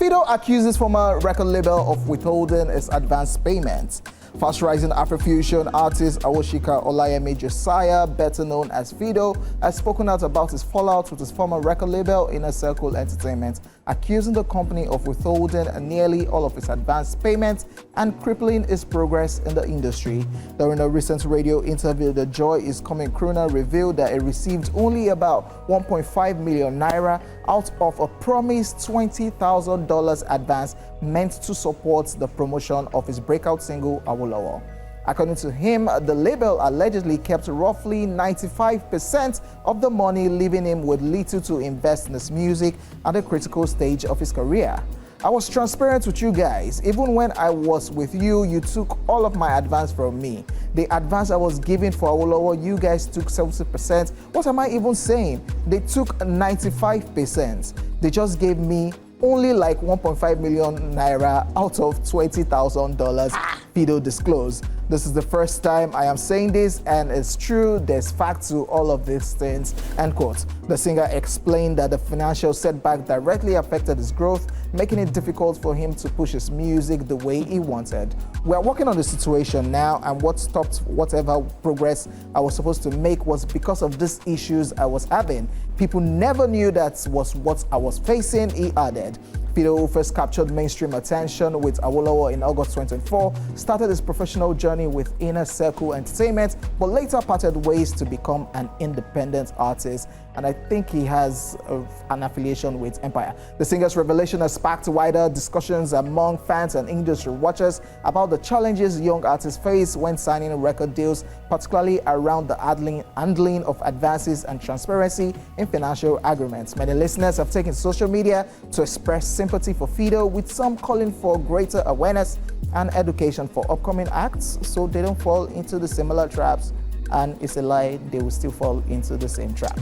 Fido accuses former record label of withholding its advance payments. Fast-rising Afrofusion artist Awoshika Olayemi Josiah, better known as Fido, has spoken out about his fallout with his former record label, Inner Circle Entertainment, accusing the company of withholding nearly all of its advance payments and crippling its progress in the industry. During a recent radio interview, the Joy Is Coming crooner revealed that it received only about 1.5 million naira out of a promised $20,000 advance meant to support the promotion of his breakout single, Awolowo. According to him, the label allegedly kept roughly 95% of the money, leaving him with little to invest in his music at a critical stage of his career. I was transparent with you guys. Even when I was with you, you took all of my advance from me. The advance I was giving for Awolowo, you guys took 70%. What am I even saying? They took 95%. They just gave me only like 1.5 million naira out of $20,000, Fido disclosed. This is the first time I am saying this, and it's true, there's fact to all of these things, end quote. The singer explained that the financial setback directly affected his growth, making it difficult for him to push his music the way he wanted. We are working on the situation now, and what stopped whatever progress I was supposed to make was because of these issues I was having. People never knew that was what I was facing, he added. Fido first captured mainstream attention with Awolowo in August 2024, started his professional journey with Inner Circle Entertainment, but later parted ways to become an independent artist. And I think he has an affiliation with Empire. The singer's revelation has sparked wider discussions among fans and industry watchers about the challenges young artists face when signing record deals, particularly around the handling of advances and transparency in financial agreements. Many listeners have taken social media to express sympathy for Fido, with some calling for greater awareness and education for upcoming acts so they don't fall into the similar traps. And it's a lie, they will still fall into the same trap.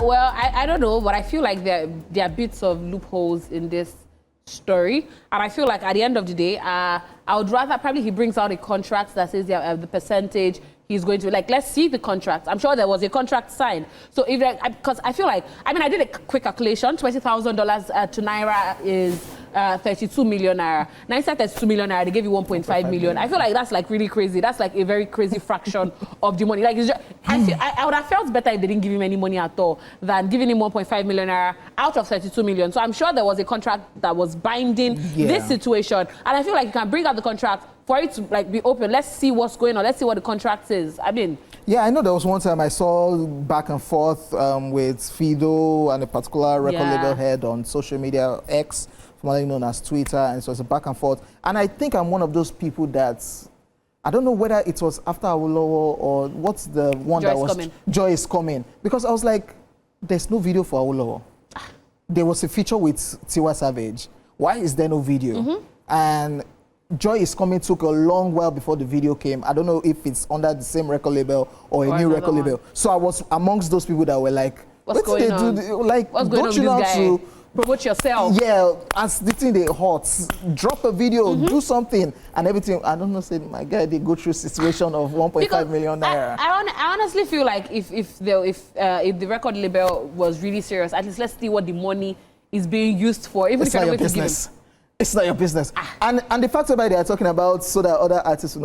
Well, I don't know, but I feel like there are bits of loopholes in this story. And I feel like at the end of the day, I would rather probably he brings out a contract that says the percentage he's going to, like, let's see the contract. I'm sure there was a contract signed. So if, because I feel like, I mean, I did a quick calculation, $20,000 to Naira is 32 million Naira. Now instead of 32 million Naira, they gave you 1.5 million. I feel like that's like really crazy. That's like a very crazy fraction of the money. Like, it's just, I would have felt better if they didn't give him any money at all than giving him 1.5 million Naira out of 32 million. So I'm sure there was a contract that was binding this situation. And I feel like you can bring out the contract for it to like be open. Let's see what's going on. Let's see what the contract is. I mean, yeah, I know there was one time I saw back and forth with Fido and a particular record label head on social media, X, formerly known as Twitter, and so it's a back and forth. And I think I'm one of those people that, I don't know whether it was after Awolowo or what's the one Joy that is was Coming. Joy Is Coming, because I was like, there's no video for Awolowo. There was a feature with Tiwa Savage. Why is there no video? And Joy Is Coming took a long while before the video came. I don't know if it's under the same record label or a new record label. So I was amongst those people that were like, what's going on? Like, what's going on don't you know how to promote yourself? Yeah, as the thing they hot, drop a video, do something, and everything. I don't know, say my guy, they go through a situation of 1.5 million naira. I honestly feel like if the record label was really serious, at least let's see what the money is being used for. Even it's if not you're your business. It's not your business. And the fact about it, they are talking about so that other artists,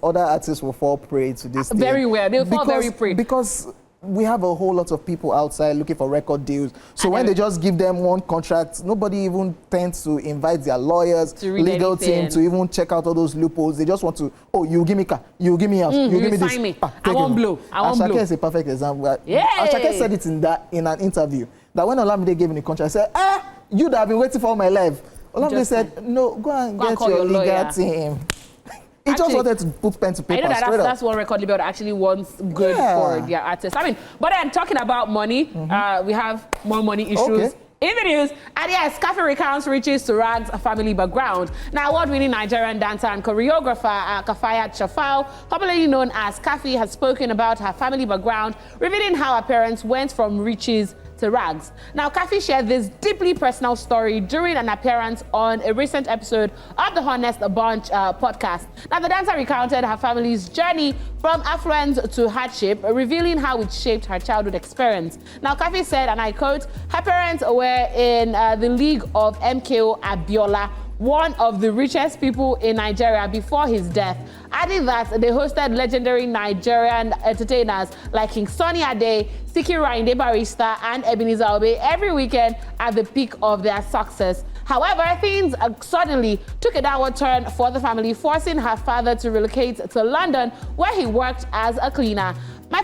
other artists will fall prey to this thing. Very well, they'll fall very prey. Because we have a whole lot of people outside looking for record deals. So when they just give them one contract, nobody even tends to invite their lawyers, legal team to even check out all those loopholes. They just want to, oh, you give me car, you give me house, you give me this. Me. I won't blow. Ashake is a perfect example. Ashake said it in an interview, that when Olamide gave me the contract, I said, you that have been waiting for all my life. Olamide said, no, go and get your legal team. He just wanted to put pen to paper. I know that's one record label that actually wants good for their artists. I mean, but then talking about money, we have more money issues. In the news, and yes, Kaffy recounts riches to rags a family background. Now, award-winning Nigerian dancer and choreographer Kaffy Shafau, popularly known as Kaffy, has spoken about her family background, revealing how her parents went from riches to rags. Now, Kaffy shared this deeply personal story during an appearance on a recent episode of the Honest Bunch podcast. Now, the dancer recounted her family's journey from affluence to hardship, revealing how it shaped her childhood experience. Now, Kaffy said, and I quote, her parents were in the league of MKO Abiola, one of the richest people in Nigeria before his death, adding that they hosted legendary Nigerian entertainers like King Sunny Ade, Sikiru Ayinde Barrister, and Ebenezer Obey every weekend at the peak of their success. However, things suddenly took a downward turn for the family, forcing her father to relocate to London, where he worked as a cleaner. My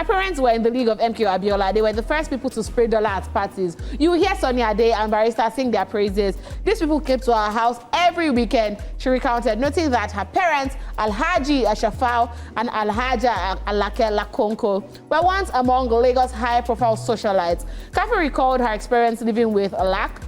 parents were in the league of MKO Abiola. They were the first people to spray dollar at parties. You hear Sunny Ade and Barrister sing their praises. These people came to our house every weekend, she recounted, noting that her parents, Alhaji Ashafau and Alhaja Alake Lakonko, were once among Lagos' high-profile socialites. Kaffy recalled her experience living with Alak,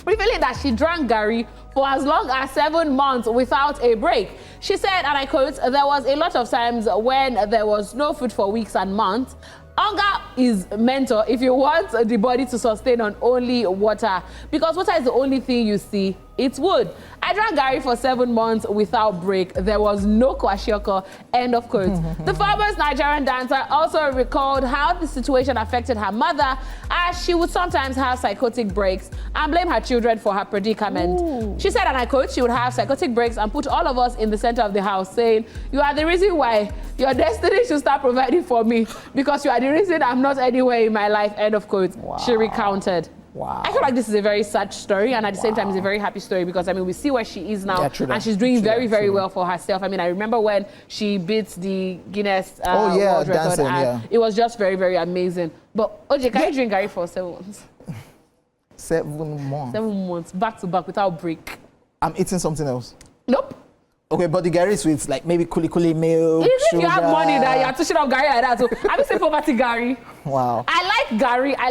revealing that she drank Gary for as long as 7 months without a break. She said, and I quote, there was a lot of times when there was no food for weeks and months. Hunger is mental if you want the body to sustain on only water, because water is the only thing you see. It's wood. I drank Gary for 7 months without break. There was no kwashiorkor, end of quote. The famous Nigerian dancer also recalled how the situation affected her mother, as she would sometimes have psychotic breaks and blame her children for her predicament. Ooh. She said, and I quote, she would have psychotic breaks and put all of us in the center of the house saying, you are the reason why your destiny should start providing for me, because you are the reason I'm not anywhere in my life, end of quote. Wow. She recounted. Wow. I feel like this is a very sad story, and at the same time, it's a very happy story, because, I mean, we see where she is now, and she's doing very well for herself. I mean, I remember when she beat the Guinness World Record, and it was just very amazing. But, OJ, can you drink Gary for 7 months? 7 months? 7 months, back to back, without break. I'm eating something else. Nope. Okay, but the Gary sweets, like maybe kuli milk, if sugar. You have money that you are touching up Gary like that, so I would say poverty Gary. Wow. I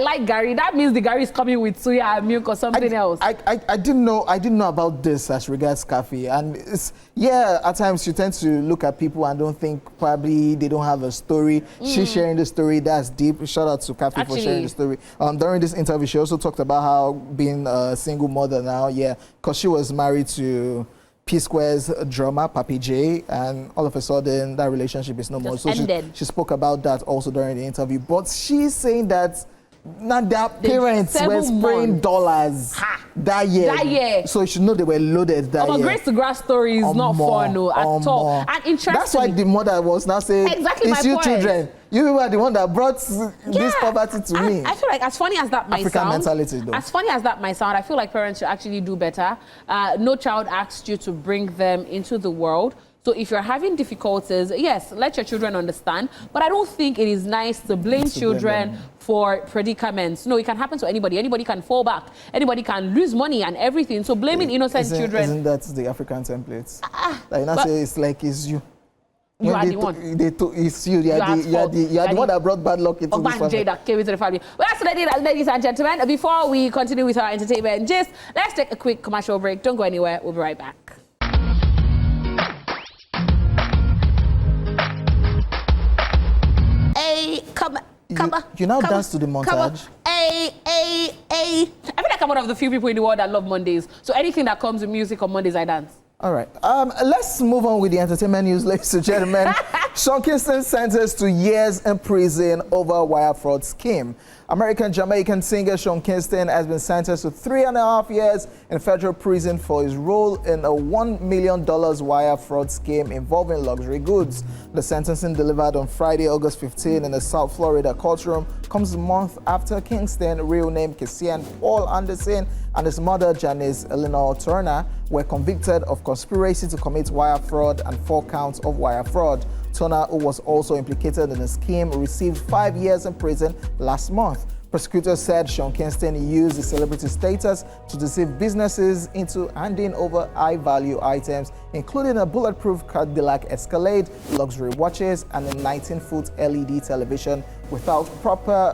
like Gary. That means the Gary is coming with soya milk or something else. I didn't know about this as regards Kaffy, and it's, at times you tend to look at people and don't think probably they don't have a story. She's sharing the story that's deep. Shout out to Kaffy for sharing the story. During this interview, she also talked about how being a single mother now, because she was married to P-Square's drummer, Papi J, and all of a sudden that relationship is no more. So she spoke about that also during the interview. But she's saying that now their parents were spraying dollars that year. So you should know they were loaded that year. Grace to grass story is not fun at all. And interesting. That's why the mother was now saying, exactly it's my you point. Children. You were the one that brought this poverty to me. I feel like, as funny as that might African sound, mentality, though. as funny as that might sound, I feel like parents should actually do better. No child asked you to bring them into the world. So if you're having difficulties, yes, let your children understand. But I don't think it is nice to blame children for predicaments. No, it can happen to anybody. Anybody can fall back. Anybody can lose money and everything. So blaming innocent children. Isn't that the African templates? Like, not say it's like it's you. You are the one. It's you. You are the one that brought bad luck into this family. That came into the family. Well, that's ladies and gentlemen. Before we continue with our entertainment gist, let's take a quick commercial break. Don't go anywhere. We'll be right back. Hey, come on. You now dance to the montage. Hey. I feel like I'm one of the few people in the world that love Mondays. So anything that comes with music on Mondays, I dance. All right. Let's move on with the entertainment news, ladies and gentlemen. Sean Kingston sentenced to years in prison over wire fraud scheme. American-Jamaican singer Sean Kingston has been sentenced to 3.5 years in federal prison for his role in a $1 million wire fraud scheme involving luxury goods. The sentencing, delivered on Friday, August 15 in the South Florida courtroom, comes a month after Kingston, real name Kessian Paul Anderson, and his mother, Janice Eleanor Turner, were convicted of conspiracy to commit wire fraud and 4 counts of wire fraud. Turner, who was also implicated in the scheme, received 5 years in prison last month. Prosecutors said Sean Kingston used his celebrity status to deceive businesses into handing over high-value items, including a bulletproof Cadillac Escalade, luxury watches, and a 19-foot LED television without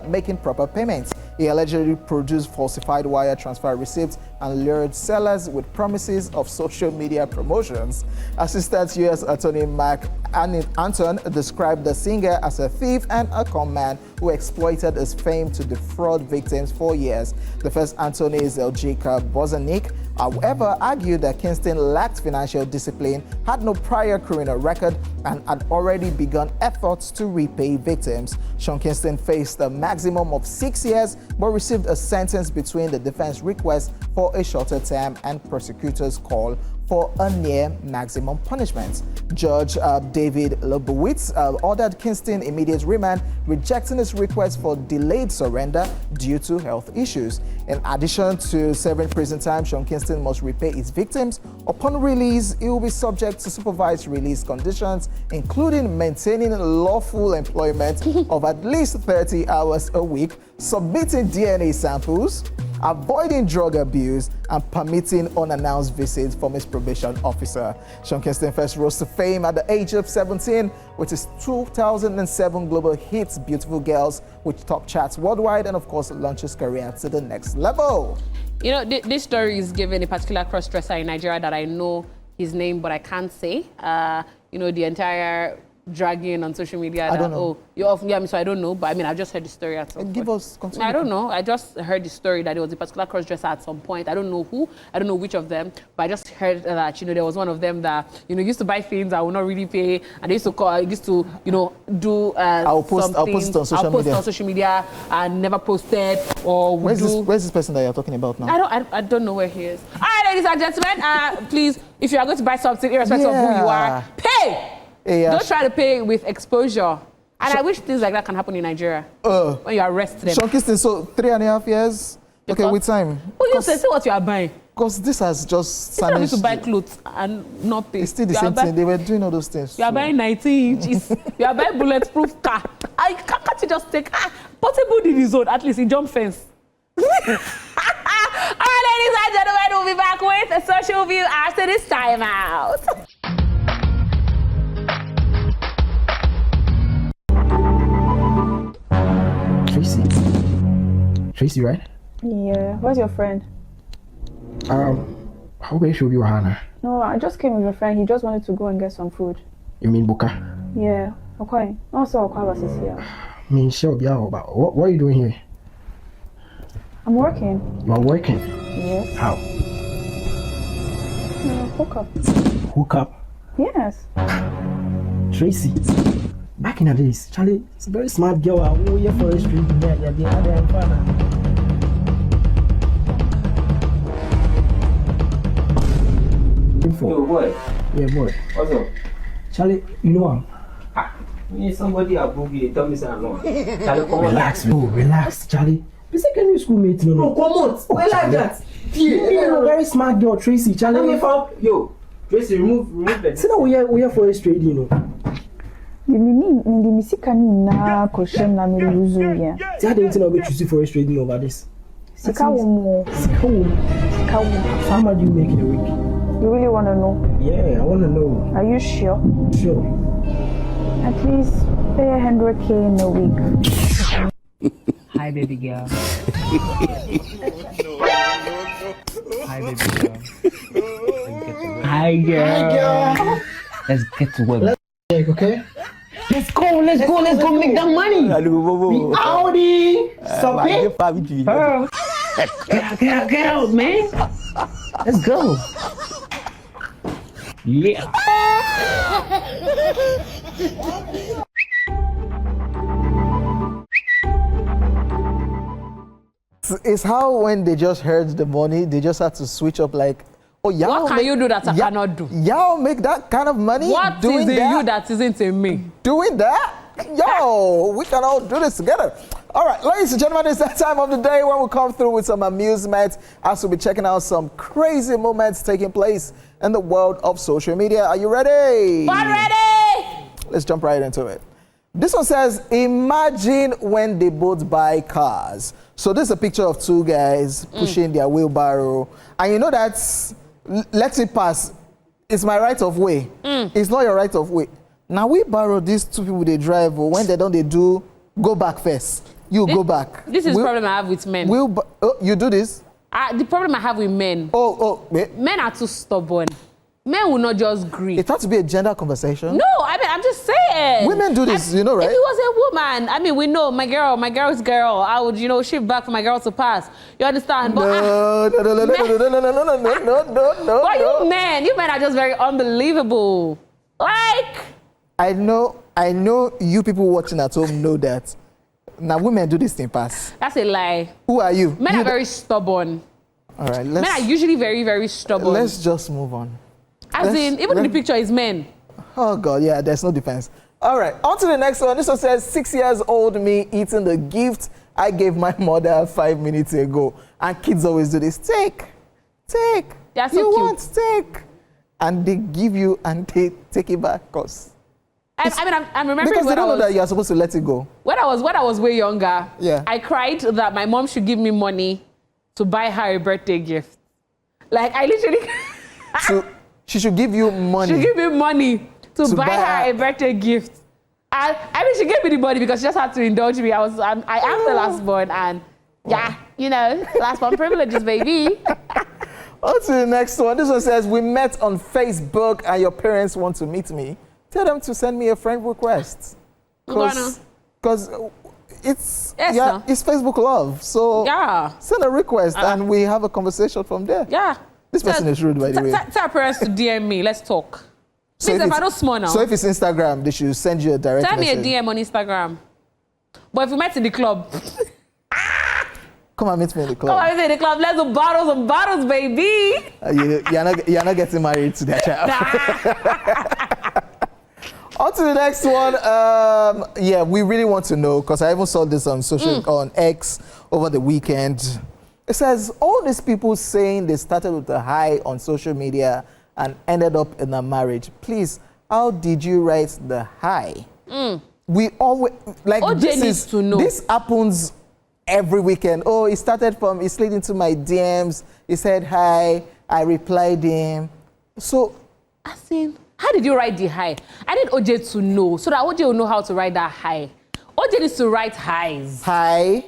making proper payments. He allegedly produced falsified wire transfer receipts and lured sellers with promises of social media promotions. Assistant U.S. Attorney Mark Anton described the singer as a thief and a con man who exploited his fame to defraud victims for years. The first Anthony Zeljika Bozanik, however, argued that Kingston lacked financial discipline, had no prior criminal record, and had already begun efforts to repay victims. Sean Kingston faced a maximum of 6 years, but received a sentence between the defense request for a shorter term and prosecutors' call for a near maximum punishment. Judge David Lobowitz ordered Kingston immediate remand, rejecting his request for delayed surrender due to health issues. In addition to serving prison time, Sean Kingston must repay his victims. Upon release, he will be subject to supervised release conditions, including maintaining lawful employment of at least 30 hours a week, submitting DNA samples, avoiding drug abuse, and permitting unannounced visits from his probation officer. Sean Kingston first rose to fame at the age of 17 with his 2007 global hit Beautiful Girls, which topped charts worldwide and of course launched his career to the next level. You know, this story is given a particular cross-dresser in Nigeria that I know his name, but I can't say. You know, the entire dragging on social media. I don't know. Oh, you're off. Yeah, so I don't know, but I mean, I just heard the story at some point. Give us, continue. I don't know. I just heard the story that there was a particular cross-dresser at some point. I don't know who. I don't know which of them, but I just heard that, you know, there was one of them that, you know, used to buy things I would not really pay, and they used to call, used to, you know, do I'll post it on social media. And never posted or where's this person that you're talking about now? I don't know where he is. All right, ladies and gentlemen, please, if you are going to buy something, irrespective of who you are, pay. Don't try to pay with exposure. And I wish things like that can happen in Nigeria. When you arrest them. Sean Kingston, so 3.5 years? Okay, with time. Well, you say what you are buying. Because this has just it's not to buy clothes and not pay. It's still the same thing. They were doing all those things. You are buying 19 inches. You are buying bulletproof car. Can't you just take portable in zone? At least in jump fence. All right, ladies and gentlemen, we'll be back with a social view after this time out. Tracy, right? Yeah. Where's your friend? How can you be Hannah? No, I just came with a friend. He just wanted to go and get some food. You mean Buka? Yeah. Okay. Also, Okwa was here. What are you doing here? I'm working. You are working? Yes. How? Hook up. Hook up? Yes. Tracy, back in the days, Charlie, it's a very smart girl. I will here for a street. Yo, boy. Yeah, boy. What's up? Charlie, you know what? Me somebody a boogie, tell me something. Charlie, come on. Relax, bro. Relax, Charlie. The secondary schoolmate, no. Come on. Why like that? You're a very smart girl, Tracy. Charlie. Yo, Tracy, remove that. See now we are for a straight, you know. The misikani na koshem na mi luzu ya. See how they think I'll be choosing for a straight over this. Sikawo. How much do you make in a week? You really want to know? Yeah, I want to know. Are you sure? Sure. At least pay 100K in a week. Hi, baby girl. Hi, baby girl. Hi, girl. Let's get to work. Okay? Let's go make that money. Audi! Stop it! Get out, man. Let's go. Yeah. It's how when they just heard the money, they just had to switch up like, oh, y'all What can you do that I cannot do? Y'all make that kind of money? What doing is in that? you that isn't in me? Doing that? Yo, we can all do this together. All right, ladies and gentlemen, it's that time of the day when we come through with some amusement as we'll be checking out some crazy moments taking place in the world of social media. Are you ready? I'm ready! Let's jump right into it. This one says, imagine when they both buy cars. So this is a picture of two guys pushing their wheelbarrow. And you know that's, let it pass. It's my right of way. It's not your right of way. Now we borrow these two people they drive, but when they don't, they do Go back first. Go back. This is the problem I have with men. You do this? The problem I have with men. Wait. Men are too stubborn. Men will not just agree. It has to be a gender conversation. No, I mean, I'm just saying. Women do this, you know, right? If it was a woman, I mean, we know my girl's girl. I would, shift back for my girl to pass. You understand? But No. But you men are just very unbelievable. Like. I know you people watching at home know that. Now women do this thing pass. That's a lie. Who are you? Men are very stubborn. All right, men are usually very, very stubborn. Let's just move on. Even the picture is men. Oh God, yeah, there's no defense. All right, on to the next one. This one says, 6 years old me eating the gift I gave my mother 5 minutes ago. And kids always do this. Take. They're so you cute. want, take. And they give you and they take it back. I'm remembering because they don't know that you're supposed to let it go. When I was way younger, yeah. I cried that my mom should give me money to buy her a birthday gift. Like, I literally... She should give you money. She give me money to buy her a birthday gift. And I mean, she gave me the money because she just had to indulge me. I am the last born, and last born privileges, baby. On to the next one. This one says, we met on Facebook and your parents want to meet me. Tell them to send me a friend request. Because it's Facebook love. So send a request and we have a conversation from there. Yeah. This person is rude, by the way. Tell our parents to DM me. Let's talk. So if I don't small now. So if it's Instagram, they should send you a direct message. Send me a DM on Instagram. But if we met in the club... Come and meet me in the club. Let's do bottles and bottles, baby. You're not getting married to that child. On to the next one. We really want to know, because I even saw this on on X over the weekend. It says, all these people saying they started with a high on social media and ended up in a marriage. Please, how did you write the high? We always, like, this happens every weekend. Oh, it started from, it slid into my DMs. He said hi, I replied him. So, how did you write the high? I need OJ to know, so that OJ will know how to write that high. OJ needs to write highs. Hi,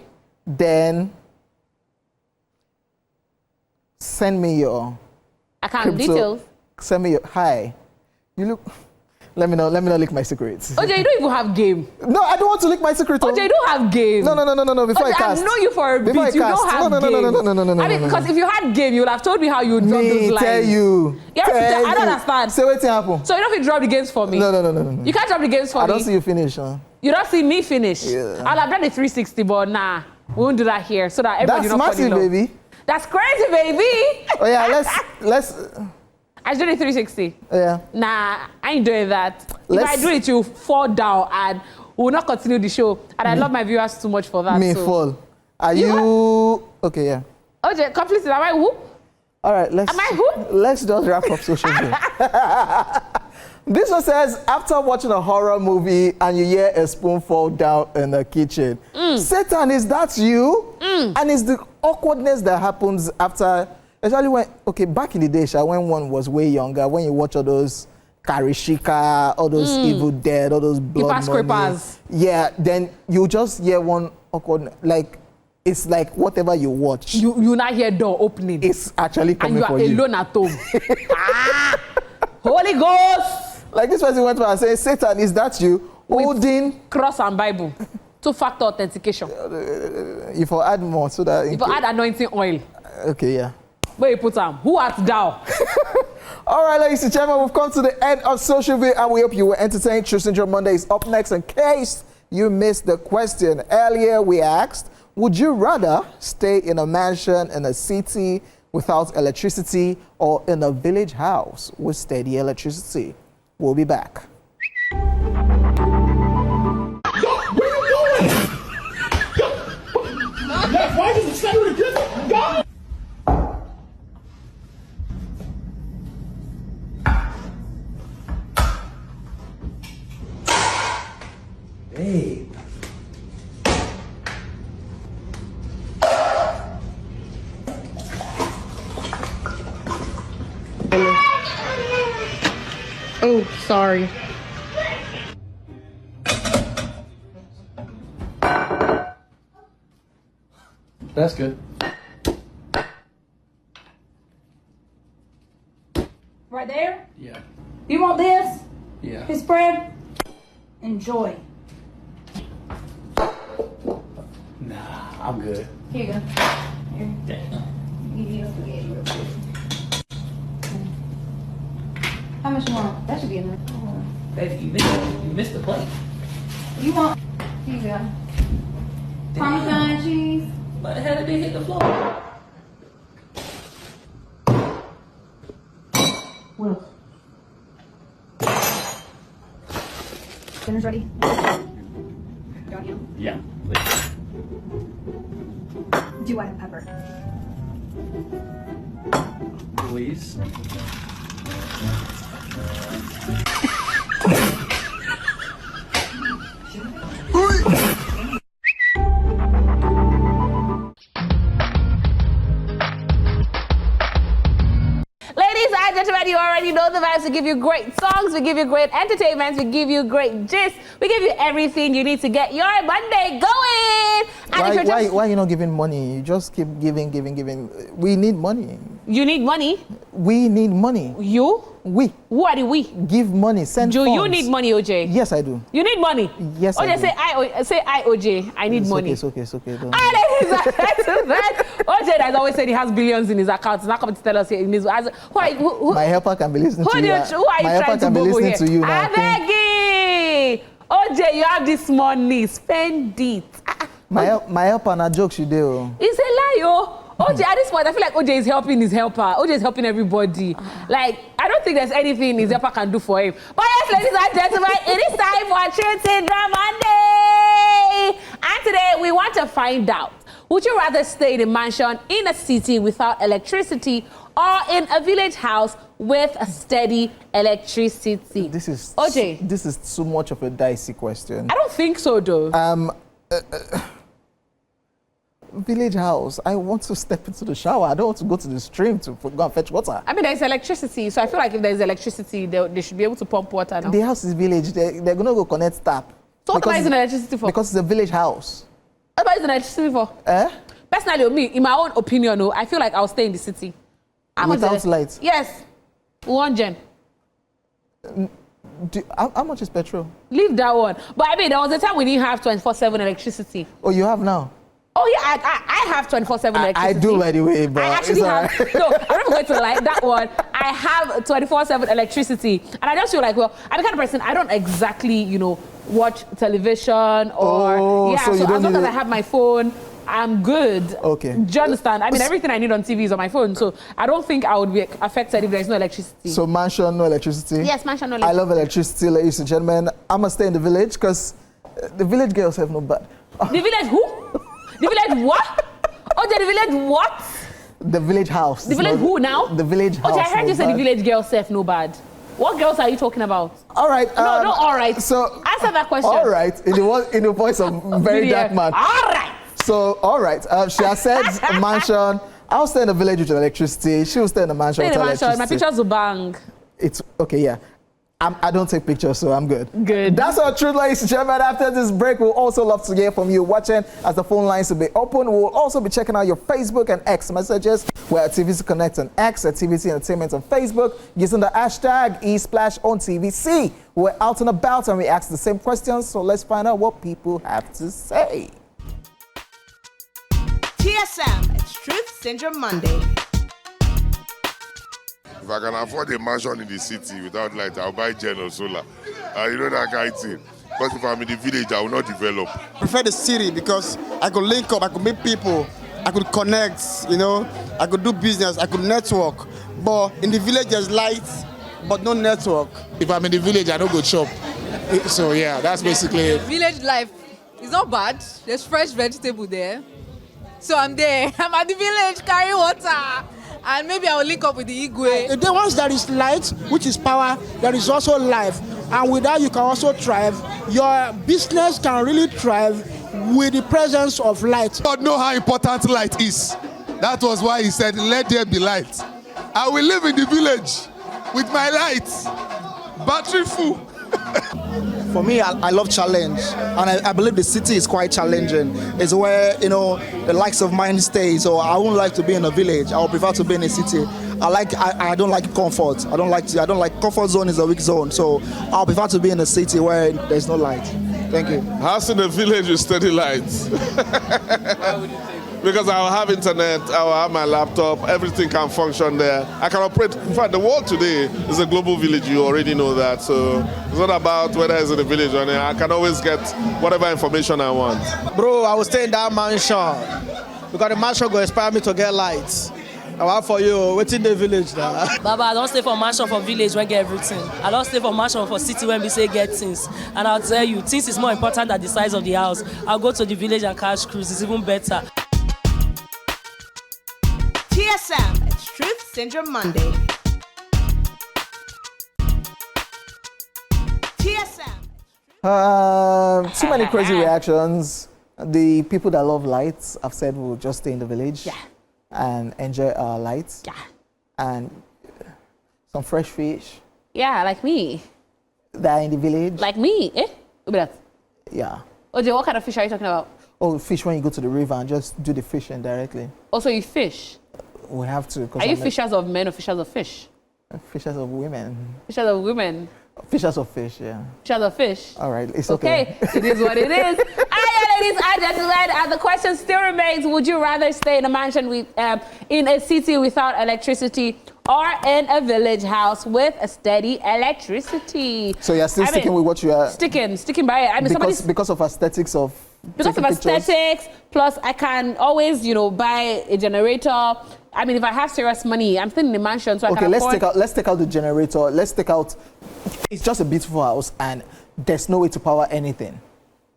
then send me your account details. Send me your hi. You look. Let me not leak my secrets. OJ, you don't even have game. No, I don't want to leak my secret. OJ, you don't have game. No. Before OJ, I cast. I know you for a bit. You don't have game. No. I mean, because if you had game, you would have told me how you would drop those lines. Tell you. Yes, I don't understand. So what's happen? So you don't have to drop the games for me? No. You can't drop the games for me? I don't see you finish, huh? You don't see me finish? Yeah. I'll have done the 360, but nah, we won't do that here, so that everybody That's massive, baby. That's crazy, baby. Oh yeah, let's. I should do the 360. Yeah. Nah, I ain't doing that. If I do it, you fall down and we will not continue the show. And I love my viewers too much for that. Fall. Are you okay? Yeah. OJ, completely. Am I who? All right. Am I who? Let's just wrap up social media. This one says, after watching a horror movie and you hear a spoon fall down in the kitchen, Satan, is that you? And it's the awkwardness that happens after, especially when, back in the day, when one was way younger, when you watch all those Karishika, all those Evil Dead, all those blood money. Yeah, then you just hear one awkward, like, it's like whatever you watch. You not hear door opening. It's actually coming for you. And you are alone at home. Holy Ghost! Like this person went to and said, Satan, is that you? Holding cross and Bible. Two-factor authentication. If I add more so that... If I add anointing oil. Okay, yeah. Where you put them? Who art thou? All right, ladies and gentlemen, we've come to the end of Social Media and we hope you were entertained. True Syndrome Monday is up next. In case you missed the question earlier, we asked, would you rather stay in a mansion in a city without electricity or in a village house with steady electricity? We'll be back. Where you going? Why did you say it again? Go! Hey. Oh, sorry. That's good. Right there? Yeah. You want this? Yeah. His spread? Enjoy. Nah, I'm good. Here you go. Here. Give you a spaghetti real quick. How much you want? That should be enough. Baby, you missed the plate. You want? Here you go. Parmesan cheese. But the hell did they hit the floor? Well. Dinner's ready. Got you. Yeah. Do you want pepper? Please. Ladies and gentlemen, you already know the vibes. We give you great songs, we give you great entertainment, we give you great gist, we give you everything you need to get your Monday going. And if you're just, Why are you not giving money? You just keep giving. We need money. you need money, We need money. you? We Who are the we? give money. Send Do funds. you need money, OJ? Yes, I do. You need money? Yes, I OJ, do. say I, OJ. I need It's money. Okay, it's okay. Don't. Ladies and gentlemen, OJ has always said he has billions in his account. He's not coming to tell us here in his. Who My helper can be listening to you. are you My helper trying to can be bobo listening here? to you now. I beg you. OJ, you have this money. Spend it. My helper na joke she do. It's a lie, yo. OJ, at this point, I feel like OJ is helping his helper. OJ is helping everybody. Like, I don't think there's anything his helper can do for him. But yes, ladies and gentlemen, it is time for Children Monday. And today, we want to find out, would you rather stay in a mansion in a city without electricity or in a village house with a steady electricity? This is OJ. This is too much of a dicey question. I don't think so, though. Village house. I want to step into the shower. I don't want to go to the stream to go and fetch water. I mean, there's electricity, so I feel like if there's electricity, they should be able to pump water now. The house is village. They're gonna go connect tap. So what am I Because using electricity for? Because it's a village house. What am I using electricity for? Eh? Personally, me, in my own opinion, I feel like I'll stay in the city. Without light? Yes. 1 gen. How much is petrol? Leave that one. But I mean, there was a time we didn't have 24/7 electricity. Oh, you have now? Oh yeah, I have 24/7 electricity. I do, by the way, but I actually it's have. alright. No, I'm not going to lie. That one, I have 24/7 electricity, and I just feel like, well, I'm the kind of person I don't exactly, watch television or so you So don't as long need as I it. have my phone, I'm good. Okay. Do you understand? I mean, everything I need on TV is on my phone, so I don't think I would be affected if there's no electricity. So mansion, no electricity? Yes, mansion, no I electricity. love electricity, ladies and gentlemen. I'm gonna stay in the village because the village girls have no bad. The village who? The village what? Oh, the village what? The village house. The village who now? The village house. Okay, I heard no you say the bad. village girl self no bad. What girls are you talking about? All right. No, not all right. So Answer that question. all right, in the voice of very dark man. All right. So all right, she has said a mansion. I'll stay in the village with electricity. She will stay in the mansion Stay in with the mansion. electricity. My pictures will bang. It's okay, yeah. I don't take pictures, so I'm good. Good. That's our truth, ladies and gentlemen. After this break, we'll also love to hear from you watching as the phone lines will be open. We'll also be checking out your Facebook and X messages. We're at TVC Connect on X, at TVC Entertainment on Facebook, using the hashtag #eSplashOnTVC. We're out and about and we ask the same questions, so let's find out what people have to say. TSM, it's Truth Syndrome Monday. If I can afford a mansion in the city without light, I'll buy gen or solar. You know that kind of thing. Because if I'm in the village, I will not develop. I prefer the city because I could link up, I could meet people, I could connect, I could do business, I could network. But in the village, there's light, but no network. If I'm in the village, I don't go shop. So yeah, that's basically it. Village life is not bad. There's fresh vegetable there. So I'm there. I'm at the village, carry water. And maybe I'll link up with the Igwe. Once there is light, which is power, there is also life. And with that, you can also thrive. Your business can really thrive with the presence of light. God knows how important light is. That was why he said, let there be light. I will live in the village with my light, battery full. For me, I love challenge, and I believe the city is quite challenging. It's where, you know, the likes of mine stay. So I wouldn't like to be in a village. I would prefer to be in a city. I don't like comfort. I don't like comfort zone is a weak zone. So I'll prefer to be in a city where there's no light. Thank you. House in a village with steady lights. Why would you take it? Because I'll have internet, I'll have my laptop, everything can function there. I can operate. In fact, the world today is a global village, you already know that. So it's not about whether it's in a village or not. I can always get whatever information I want. Bro, I will stay in that mansion because the mansion will inspire me to get lights. I want for you, what's in the village now? Baba, I don't stay for mansion for village when get everything. I don't stay for mansion for city when we say get things. And I'll tell you, things is more important than the size of the house. I'll go to the village and catch cruise. It's even better. TSM, it's Truth Syndrome Monday. TSM. Too many crazy reactions. The people that love lights have said we'll just stay in the village and enjoy our lights. Yeah. And some fresh fish. Yeah, like me. That are in the village. Like me, eh? Who be that? Yeah. OJ, what kind of fish are you talking about? Oh, fish when you go to the river and just do the fishing directly. Also, you fish? We have to. Are you fishers of men or fishers of fish? Fishers of women. Fishers of women? Fishers of fish, yeah. Fishers of fish? All right, it's okay. It is what it is. Hi, ladies and gentlemen. The question still remains, would you rather stay in a mansion with, in a city without electricity or in a village house with a steady electricity? So you're still sticking with what you are? Sticking by it. I mean, because of aesthetics of Because of aesthetics, plus I can always, you know, buy a generator. I mean, if I have serious money, I'm still in the mansion, so I can afford... let's take out the generator. Let's take out... It's just a beautiful house, and there's no way to power anything.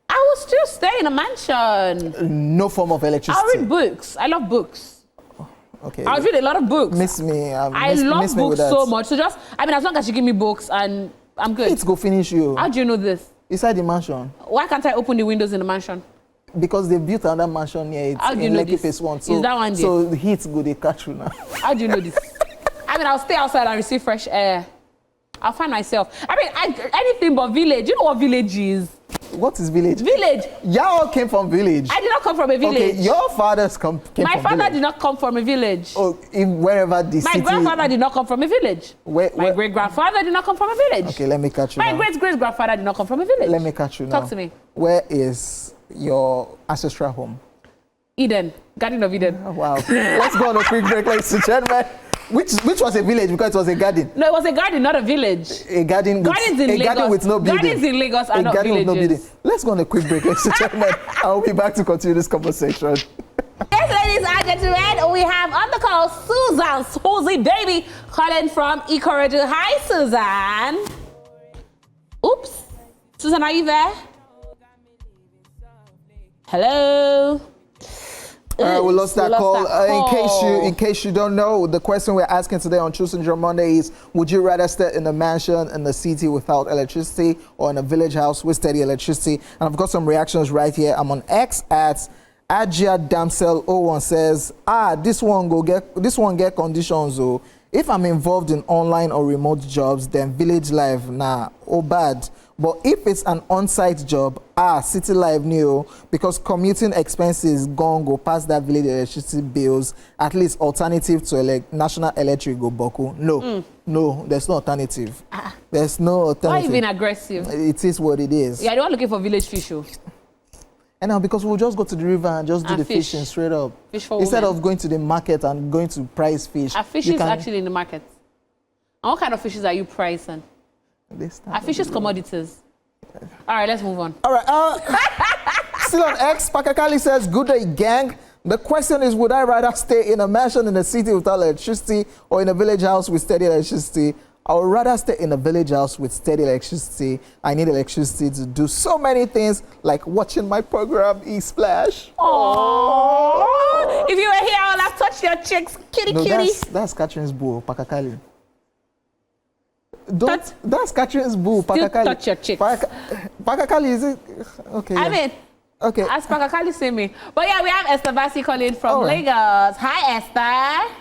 I will still stay in a mansion. No form of electricity. I'll read books. I love books. Okay. I'll read a lot of books. I love books so much. So just, I mean, as long as you give me books, and I'm good. It's go finish you. How do you know this? Inside the mansion. Why can't I open the windows in the mansion? Because they built another mansion near it. How do you know this? Phase 1. So, is that one day? So the heat go they catch you now. How do you know this? I mean, I'll stay outside and receive fresh air. I'll find myself. I mean, anything but village. You know what village is? What is village? Village. Y'all came from village. I did not come from a village. Okay, your fathers came from village. My father did not come from a village. Oh, wherever the city... My grandfather did not come from a village. My great-grandfather did not come from a village. Okay, let me catch you My great-great-grandfather did not come from a village. Let me catch you now. Talk to me. Where is your ancestral home? Eden. Garden of Eden. Oh, wow. Let's go on a quick break, ladies and gentlemen. Which was a village because it was a garden? No, it was a garden, not a village. A garden with, garden with no building. Gardens in Lagos are not garden villages. With no building. Let's go on a quick break, ladies and gentlemen. I'll be back to continue this conversation. Yes, ladies and gentlemen, we have on the call Susie baby, calling from Ikorodu. Hi, Susan. Oops. Susan, are you there? Hello? We lost that call. In case you don't know, the question we're asking today on Truth Syndrome Monday is: would you rather stay in a mansion in the city without electricity or in a village house with steady electricity? And I've got some reactions right here. I'm on X at Ajia Damsel 01 says, this one get conditions. Oh, if I'm involved in online or remote jobs, then village life bad. But if it's an on-site job, city life new, because commuting expenses go past that village electricity bills, at least alternative to national electric go boku. No, there's no alternative. There's no alternative. Why are you being aggressive? It is what it is. Yeah, they are looking for village fish. And now because we'll just go to the river and just do the fishing straight up. Fish for instead women. of going to the market and going to price fish. Are fishes actually in the market? And what kind of fishes are you pricing? Are fishes commodities? All right, let's move on. All right. Still on X, Pakakali says, good day, gang. The question is, would I rather stay in a mansion in a city without electricity or in a village house with steady electricity? I would rather stay in a village house with steady electricity. I need electricity to do so many things, like watching my program, E-Splash. Aww. If you were here, I would have touched your cheeks, kitty. That's Catherine's boo, Pakakali. That's Catherine's boo, Pakakali. Touch your cheeks. Pakakali, is it? Okay. I mean, okay. As Pakakali say me. But yeah, we have Esther Bassi calling from Lagos. Hi, Esther.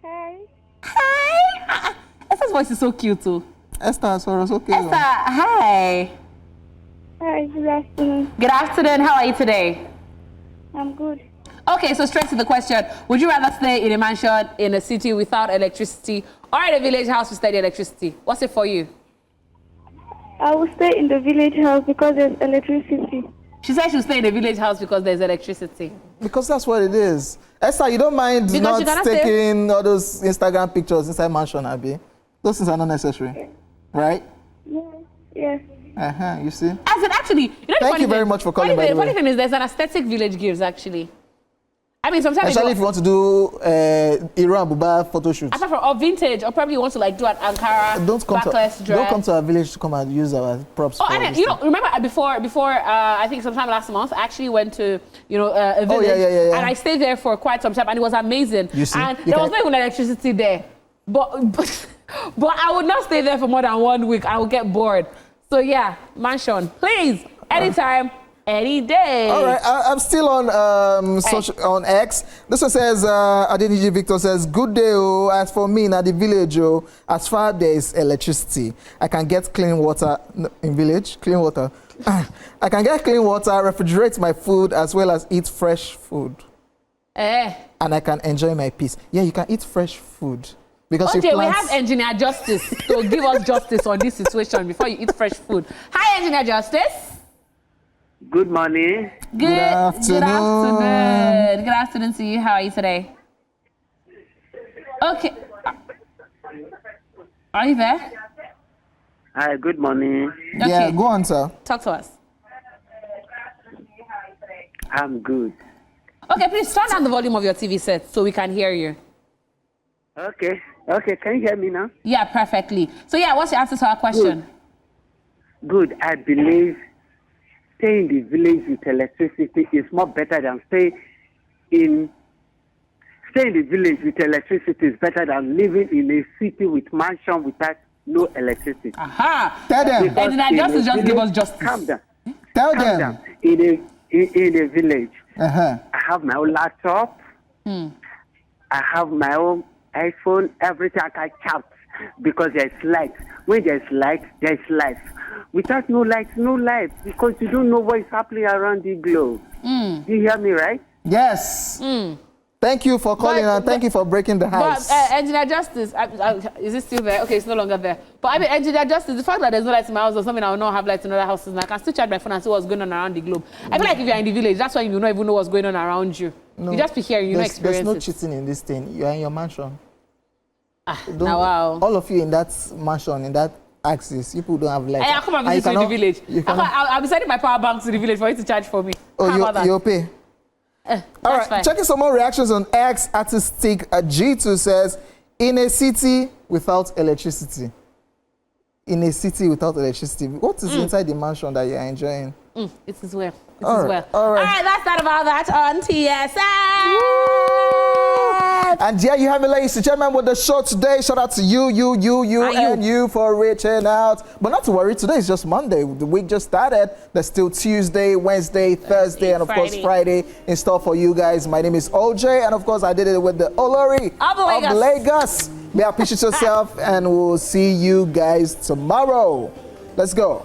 Hi. Hi. Esther's voice is so cute too. Esther, sorry, it's okay. Esther, hi. Hi, good afternoon. Good afternoon. How are you today? I'm good. Okay, so straight to the question. Would you rather stay in a mansion in a city without electricity or in a village house with steady electricity? What's it for you? I will stay in the village house because there's electricity. She said she'll stay in a village house because there's electricity. Because that's what it is. Esther, you don't mind Because not taking all those Instagram pictures inside mansion, Abby? Those things are not necessary, right? Yes. You see? As in, actually, you know, Thank you very much for calling, by the way. The funny thing is there's an aesthetic village gives, actually. I mean, sometimes... Especially if you want to do Iran Buba photo shoot. Apart from, or vintage, or probably you want to like do an Ankara backless dress. Don't come to our village to come and use our props. Oh, and you know, remember before I think sometime last month, I actually went to, you know, a village. Yeah. And I stayed there for quite some time and it was amazing. You see? And there was no even electricity there. But I would not stay there for more than 1 week. I would get bored. So yeah, mansion, please, anytime. Any day. All right, I'm still on on X. This one says, Adeniji Victor says, good day, oh. As for me, in the village, oh, as far there is electricity, I can get clean water in village, clean water. I can get clean water, refrigerate my food, as well as eat fresh food. And I can enjoy my peace. Yeah, you can eat fresh food. Because okay, we have Engineer Justice to give us justice on this situation before you eat fresh food. Hi, Engineer Justice. Good morning. Good afternoon. Good afternoon to you. How are you today? Okay. Are you there? Hi, good morning. Okay. Yeah, go on, sir. Talk to us. I'm good. Okay, please turn down the volume of your TV set so we can hear you. Okay, can you hear me now? Yeah, perfectly. So yeah, what's your answer to our question? Good. I believe staying in the village with electricity is more better than staying in the village with electricity is better than living in a city with mansion without no electricity. Aha! Tell them. And just give us justice. Calm down. Tell Calm them. down. In a village, I have my own laptop. I have my own iPhone. Everything I can chat because there's light. When there's light, there's life. Without no light, no life, because you don't know what is happening around the globe. Do you hear me, right? Yes. Thank you for calling and thank you for breaking the house. But Engineer Justice, is it still there? Okay, it's no longer there. But I mean, Engineer Justice, the fact that there's no light in my house or something, I will not have light in other houses, and I can still charge my phone and see what's going on around the globe. I feel like if you're in the village, that's why you don't even know what's going on around you. No, you just be hearing, you don't experience There's no it. cheating in this thing. You're in your mansion. Now, wow. All of you in that mansion, in that axis, people don't have light. Hey, I'll come and visit you in the village. I'll be sending my power bank to the village for you to charge for me. Oh, you'll pay. All right, fine. checking some more reactions on X. Artistic G2 says, in a city without electricity. In a city without electricity. What is inside the mansion that you're enjoying? It is well. All right. All right, that's that about that on TSM. And yeah, you have it, ladies and gentlemen, with the show today. Shout out to you for reaching out. But not to worry, today is just Monday. The week just started. There's still Tuesday, Wednesday, Thursday, and of course Friday in store for you guys. My name is OJ, and of course I did it with the Olori of Lagos. Be appreciate yourself, and we'll see you guys tomorrow. Let's go.